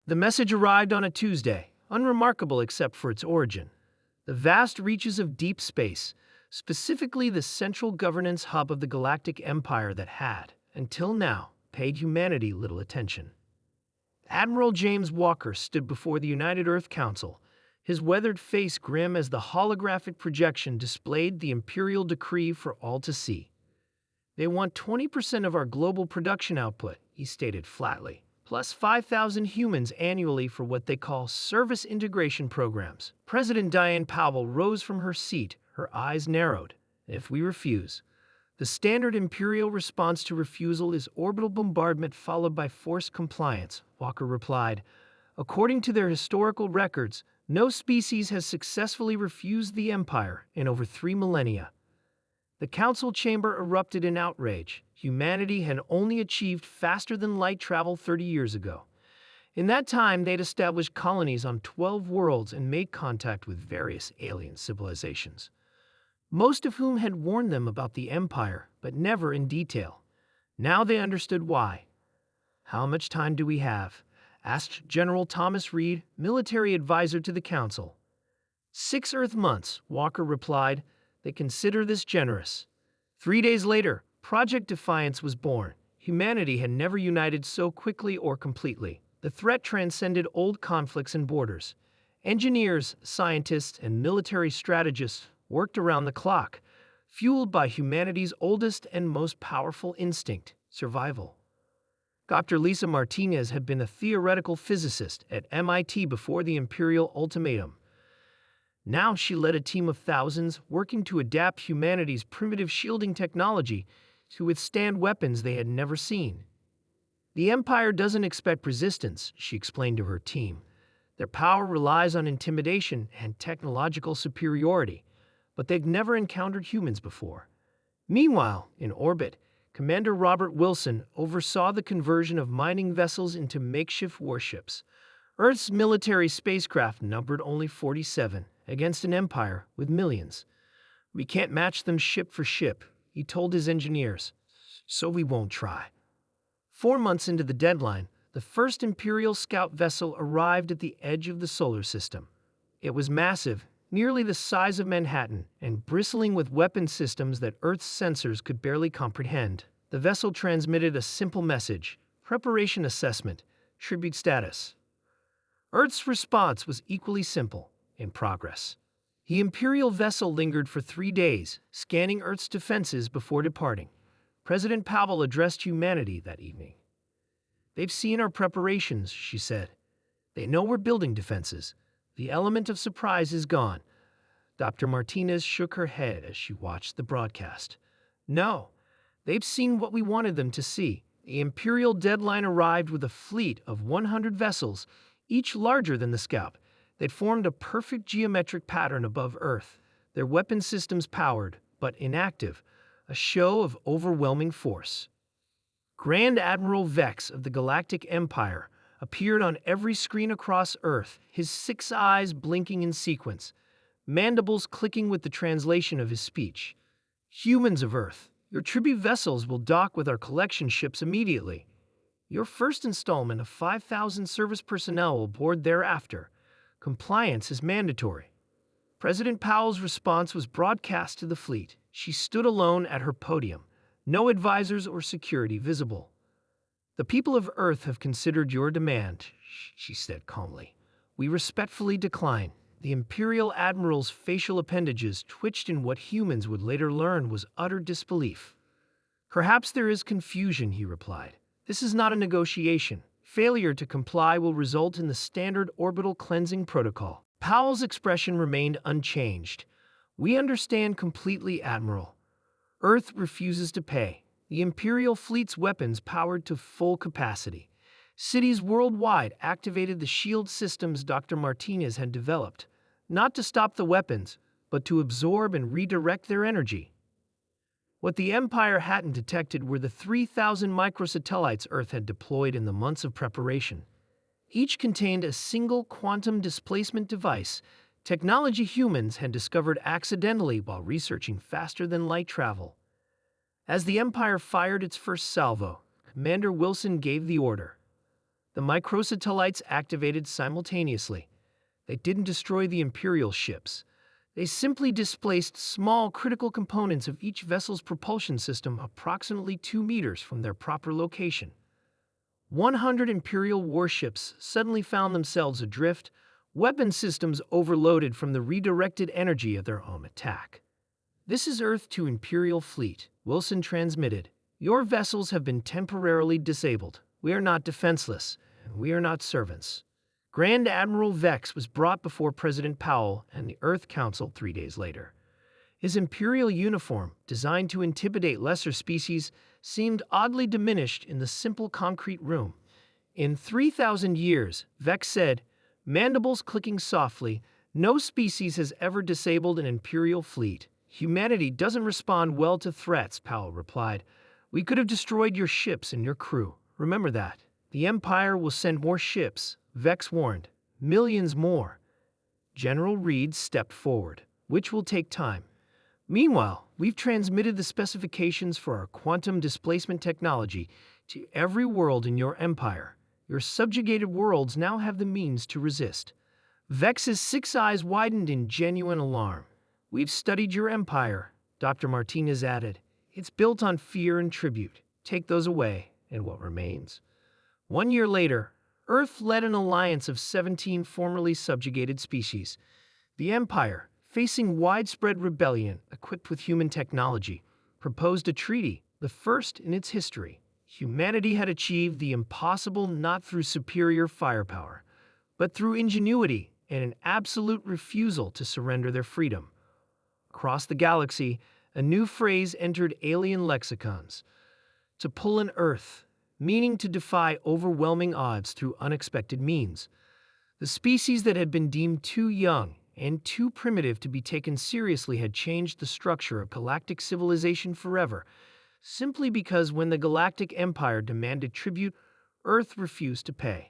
The message arrived on a Tuesday, unremarkable except for its origin. The vast reaches of deep space, specifically the central governance hub of the Galactic Empire that had, until now, paid humanity little attention. Admiral James Walker stood before the United Earth Council, his weathered face grim as the holographic projection displayed the imperial decree for all to see. They want 20% of our global production output, he stated flatly, plus 5,000 humans annually for what they call service integration programs. President Diane Powell rose from her seat, her eyes narrowed. If we refuse, the standard imperial response to refusal is orbital bombardment followed by forced compliance, Walker replied. According to their historical records, no species has successfully refused the Empire in over 3 millennia. The council chamber erupted in outrage. Humanity had only achieved faster-than-light travel 30 years ago. In that time, they'd established colonies on 12 worlds and made contact with various alien civilizations, most of whom had warned them about the Empire, but never in detail. Now they understood why. "How much time do we have?" asked General Thomas Reed, military advisor to the council. 6 Earth months, Walker replied. They consider this generous. 3 days later, Project Defiance was born. Humanity had never united so quickly or completely. The threat transcended old conflicts and borders. Engineers, scientists, and military strategists worked around the clock, fueled by humanity's oldest and most powerful instinct, survival. Dr. Lisa Martinez had been a theoretical physicist at MIT before the Imperial Ultimatum. Now she led a team of thousands working to adapt humanity's primitive shielding technology to withstand weapons they had never seen. The Empire doesn't expect resistance, she explained to her team. Their power relies on intimidation and technological superiority, but they've never encountered humans before. Meanwhile, in orbit, Commander Robert Wilson oversaw the conversion of mining vessels into makeshift warships. Earth's military spacecraft numbered only 47, against an empire with millions. "We can't match them ship for ship," he told his engineers, "so we won't try." 4 months into the deadline, the first Imperial scout vessel arrived at the edge of the solar system. It was massive, nearly the size of Manhattan, and bristling with weapon systems that Earth's sensors could barely comprehend. The vessel transmitted a simple message: preparation assessment, tribute status. Earth's response was equally simple: in progress. The Imperial vessel lingered for 3 days, scanning Earth's defenses before departing. President Powell addressed humanity that evening. "They've seen our preparations," she said. "They know we're building defenses. The element of surprise is gone." Dr. Martinez shook her head as she watched the broadcast. "No, they've seen what we wanted them to see." The Imperial deadline arrived with a fleet of 100 vessels, each larger than the Scout. They'd formed a perfect geometric pattern above Earth, their weapon systems powered, but inactive, a show of overwhelming force. Grand Admiral Vex of the Galactic Empire appeared on every screen across Earth, his 6 eyes blinking in sequence, mandibles clicking with the translation of his speech. "Humans of Earth, your tribute vessels will dock with our collection ships immediately. Your first installment of 5,000 service personnel will board thereafter. Compliance is mandatory." President Powell's response was broadcast to the fleet. She stood alone at her podium, no advisors or security visible. "The people of Earth have considered your demand," she said calmly. "We respectfully decline." The Imperial Admiral's facial appendages twitched in what humans would later learn was utter disbelief. "Perhaps there is confusion," he replied. "This is not a negotiation. Failure to comply will result in the standard orbital cleansing protocol." Powell's expression remained unchanged. "We understand completely, Admiral. Earth refuses to pay. The Imperial fleet's weapons powered to full capacity. Cities worldwide activated the shield systems Dr. Martinez had developed, not to stop the weapons, but to absorb and redirect their energy. What the Empire hadn't detected were the 3,000 microsatellites Earth had deployed in the months of preparation. Each contained a single quantum displacement device, technology humans had discovered accidentally while researching faster-than-light travel. As the Empire fired its first salvo, Commander Wilson gave the order. The microsatellites activated simultaneously. They didn't destroy the Imperial ships. They simply displaced small critical components of each vessel's propulsion system approximately 2 meters from their proper location. 100 Imperial warships suddenly found themselves adrift, weapon systems overloaded from the redirected energy of their own attack. "This is Earth to Imperial Fleet," Wilson transmitted. "Your vessels have been temporarily disabled. We are not defenseless, and we are not servants." Grand Admiral Vex was brought before President Powell and the Earth Council 3 days later. His imperial uniform, designed to intimidate lesser species, seemed oddly diminished in the simple concrete room. "In 3,000 years," Vex said, mandibles clicking softly, "no species has ever disabled an Imperial fleet. Humanity doesn't respond well to threats," Powell replied. "We could have destroyed your ships and your crew. Remember that. The Empire will send more ships," Vex warned. "Millions more." General Reed stepped forward, "which will take time. Meanwhile, we've transmitted the specifications for our quantum displacement technology to every world in your empire. Your subjugated worlds now have the means to resist." Vex's 6 eyes widened in genuine alarm. "We've studied your empire," Dr. Martinez added. "It's built on fear and tribute. Take those away, and what remains?" 1 year later, Earth led an alliance of 17 formerly subjugated species. The Empire, facing widespread rebellion equipped with human technology, proposed a treaty, the first in its history. Humanity had achieved the impossible not through superior firepower, but through ingenuity and an absolute refusal to surrender their freedom. Across the galaxy, a new phrase entered alien lexicons: to pull an Earth, meaning to defy overwhelming odds through unexpected means. The species that had been deemed too young and too primitive to be taken seriously had changed the structure of galactic civilization forever, simply because when the Galactic Empire demanded tribute, Earth refused to pay.